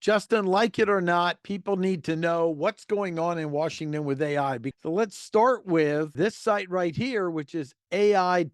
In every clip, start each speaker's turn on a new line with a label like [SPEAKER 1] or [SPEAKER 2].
[SPEAKER 1] Justin, like it or not, people need to know what's going on in Washington with AI. So let's start with this site right here, which is AI.gov.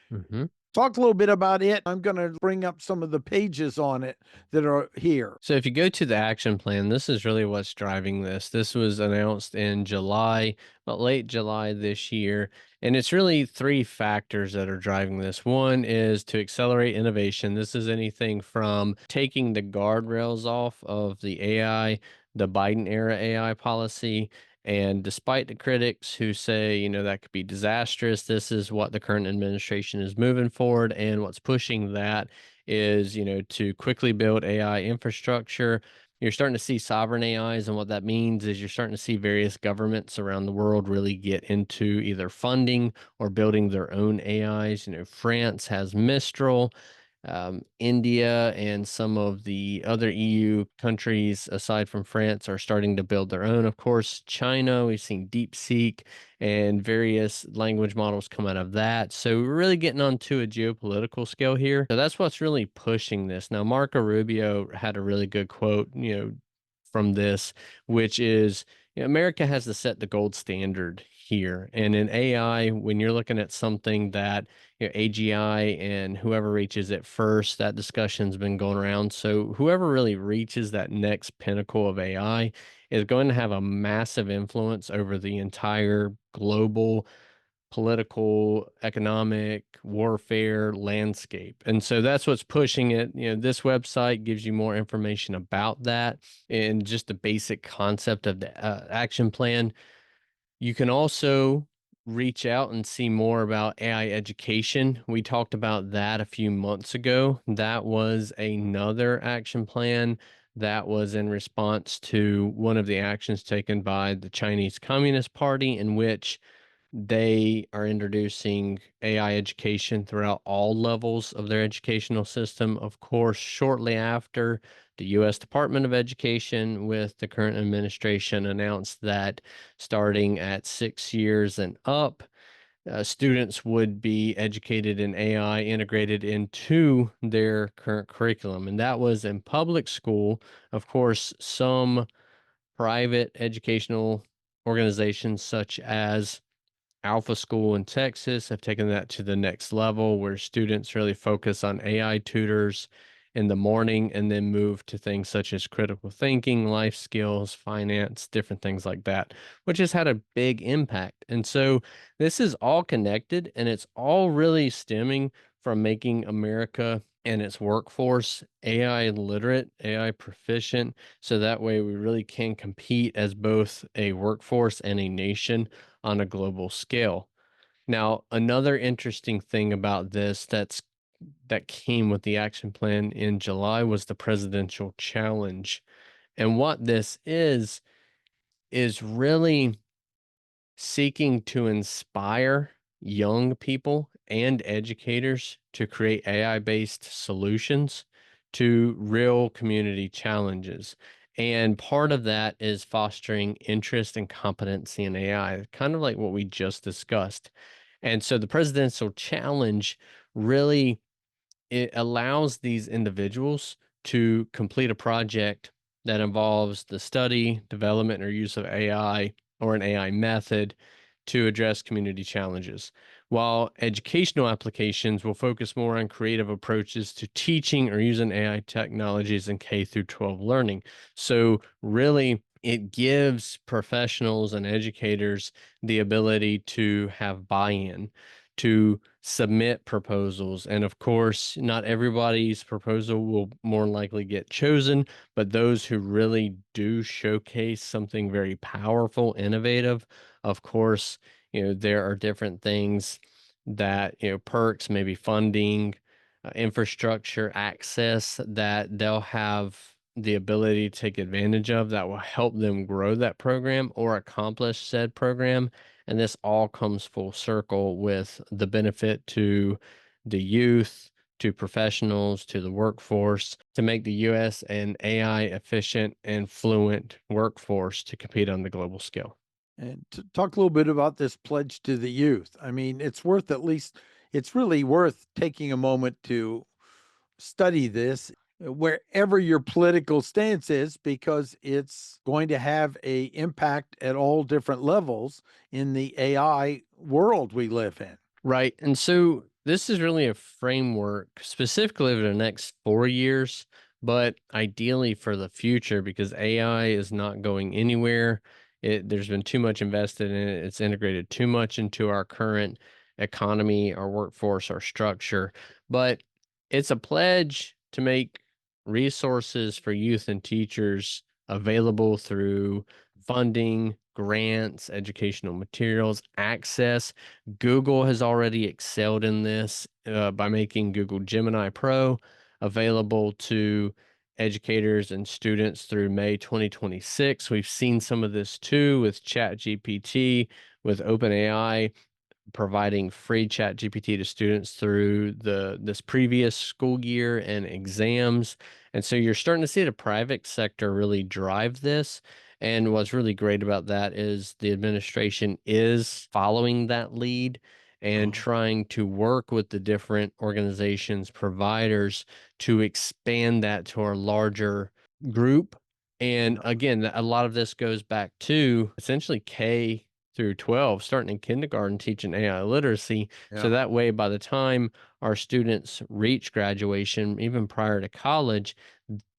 [SPEAKER 2] hmm
[SPEAKER 1] Talk a little bit about it. I'm going to bring up some of the pages on it that are here.
[SPEAKER 2] So if you go to the action plan, this is really what's driving this. This was announced in July, but late July this year. And it's really three factors that are driving this. One is to accelerate innovation. This is anything from taking the guardrails off of the AI, the Biden era AI policy. And despite the critics who say, that could be disastrous, this is what the current administration is moving forward. And what's pushing that is, to quickly build AI infrastructure. You're starting to see sovereign AIs, and what that means is you're starting to see various governments around the world really get into either funding or building their own AIs. France has Mistral. India and some of the other EU countries, aside from France, are starting to build their own. Of course, China, we've seen DeepSeek and various language models come out of that. So we're really getting onto a geopolitical scale here. So that's what's really pushing this. Now, Marco Rubio had a really good quote, from this, which is, America has to set the gold standard here. And in AI, when you're looking at something that, AGI and whoever reaches it first, that discussion's been going around. So whoever really reaches that next pinnacle of AI is going to have a massive influence over the entire global political, economic, warfare landscape. And so that's what's pushing it. This website gives you more information about that and just the basic concept of the action plan. You can also reach out and see more about AI education. We talked about that a few months ago. That was another action plan that was in response to one of the actions taken by the Chinese Communist Party, in which they are introducing AI education throughout all levels of their educational system. Of course, shortly after, the U.S. Department of Education, with the current administration, announced that starting at 6 years and up, students would be educated in AI integrated into their current curriculum. And that was in public school. Of course, some private educational organizations, such as Alpha School in Texas, have taken that to the next level, where students really focus on AI tutors in the morning and then move to things such as critical thinking, life skills, finance, different things like that, which has had a big impact. And so this is all connected, and it's all really stemming from making America and its workforce AI literate, AI proficient, so that way we really can compete as both a workforce and a nation on a global scale. Now, another interesting thing about this that came with the action plan in July was the presidential challenge. And what this is really seeking to inspire young people and educators to create AI-based solutions to real community challenges. And part of that is fostering interest and competency in AI, kind of like what we just discussed. And so the presidential challenge really, it allows these individuals to complete a project that involves the study, development, or use of AI or an AI method to address community challenges, while educational applications will focus more on creative approaches to teaching or using AI technologies in K through 12 learning. So really, it gives professionals and educators the ability to have buy-in, to submit proposals. And of course, not everybody's proposal will more likely get chosen, but those who really do showcase something very powerful, innovative, of course, there are different things that, perks, maybe funding, infrastructure, access that they'll have the ability to take advantage of that will help them grow that program or accomplish said program. And this all comes full circle with the benefit to the youth, to professionals, to the workforce, to make the US an AI efficient and fluent workforce to compete on the global scale.
[SPEAKER 1] And to talk a little bit about this pledge to the youth. I mean, it's really worth taking a moment to study this. wherever your political stance is, because it's going to have a impact at all different levels in the AI world we live in.
[SPEAKER 2] Right. And so this is really a framework specifically over the next 4 years, but ideally for the future because AI is not going anywhere. There's been too much invested in it. It's integrated too much into our current economy, our workforce, our structure. But it's a pledge to make resources for youth and teachers available through funding, grants, educational materials, access. Google has already excelled in this by making Google Gemini Pro available to educators and students through May 2026. We've seen some of this too with ChatGPT, with OpenAI providing free chat gpt to students through this previous school year and exams. And so you're starting to see the private sector really drive this. And what's really great about that is the administration is following that lead and
[SPEAKER 1] Uh-huh.
[SPEAKER 2] trying to work with the different organizations providers to expand that to a larger group. And
[SPEAKER 1] Yeah.
[SPEAKER 2] again, a lot of this goes back to essentially K through 12, starting in kindergarten, teaching AI literacy. So
[SPEAKER 1] Yeah.
[SPEAKER 2] that way, by the time our students reach graduation, even prior to college,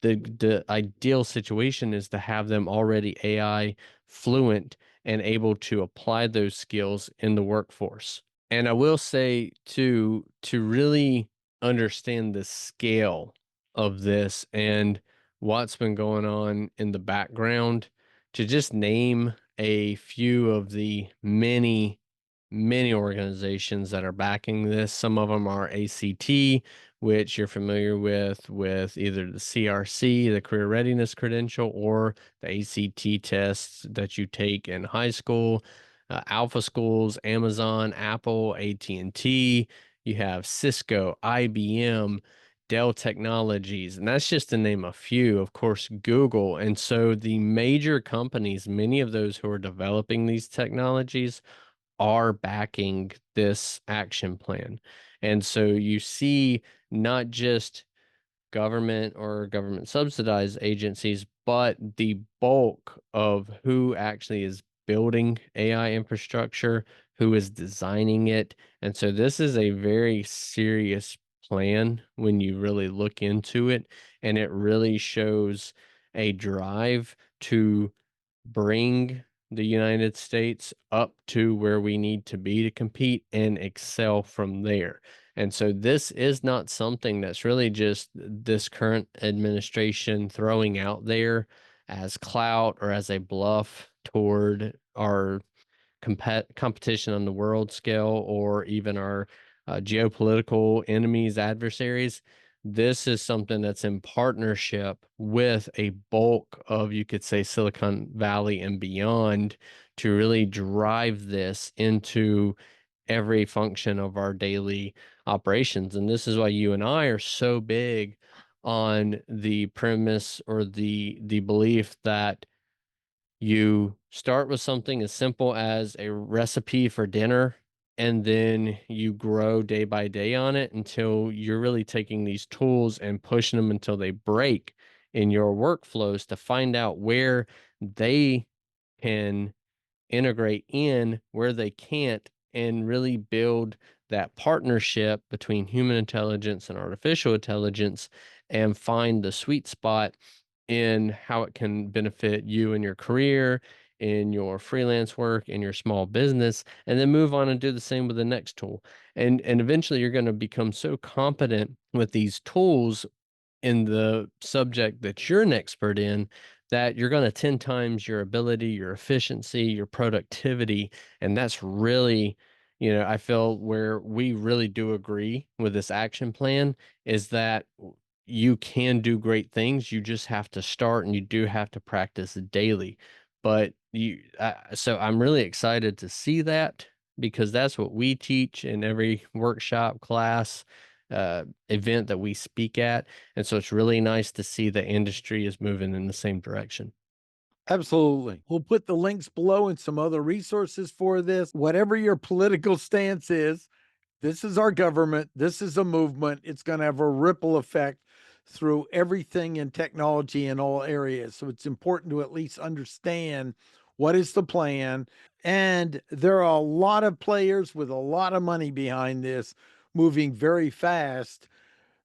[SPEAKER 2] the ideal situation is to have them already AI fluent and able to apply those skills in the workforce. And I will say too, to really understand the scale of this and what's been going on in the background, to just name a few of the many organizations that are backing this. Some of them are ACT, which you're familiar with either the CRC, the Career Readiness Credential, or the ACT tests that you take in high school. Alpha Schools, Amazon, Apple, AT&T. You have Cisco, IBM, Dell Technologies, and that's just to name a few. Of course, Google. And so the major companies, many of those who are developing these technologies, are backing this action plan. And so you see not just government or government subsidized agencies, but the bulk of who actually is building AI infrastructure, who is designing it. And so this is a very serious plan when you really look into it. And it really shows a drive to bring the United States up to where we need to be to compete and excel from there. And so this is not something that's really just this current administration throwing out there as clout or as a bluff toward our competition on the world scale or even our geopolitical enemies, adversaries. This is something that's in partnership with a bulk of, you could say, Silicon Valley and beyond to really drive this into every function of our daily operations. And this is why you and I are so big on the premise or the belief that you start with something as simple as a recipe for dinner, and then you grow day by day on it until you're really taking these tools and pushing them until they break in your workflows to find out where they can integrate in, where they can't, and really build that partnership between human intelligence and artificial intelligence and find the sweet spot in how it can benefit you in your career, in your freelance work, in your small business, and then move on and do the same with the next tool. And eventually you're going to become so competent with these tools in the subject that you're an expert in, that you're going to 10 times your ability, your efficiency, your productivity. And that's really, I feel where we really do agree with this action plan is that you can do great things. You just have to start and you do have to practice daily. But so I'm really excited to see that because that's what we teach in every workshop, class, event that we speak at. And so it's really nice to see the industry is moving in the same direction.
[SPEAKER 1] Absolutely. We'll put the links below and some other resources for this. Whatever your political stance is, this is our government. This is a movement. It's going to have a ripple effect. through everything in technology in all areas. So it's important to at least understand what is the plan. And there are a lot of players with a lot of money behind this moving very fast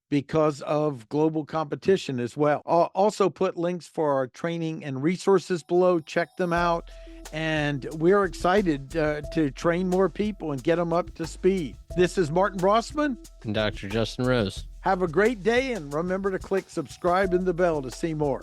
[SPEAKER 1] because of global competition as well. I'll also put links for our training and resources below. Check them out. And we're excited to train more people and get them up to speed. This is Martin Brossman.
[SPEAKER 2] And Dr. Justin Rose.
[SPEAKER 1] Have a great day, and remember to click subscribe and the bell to see more.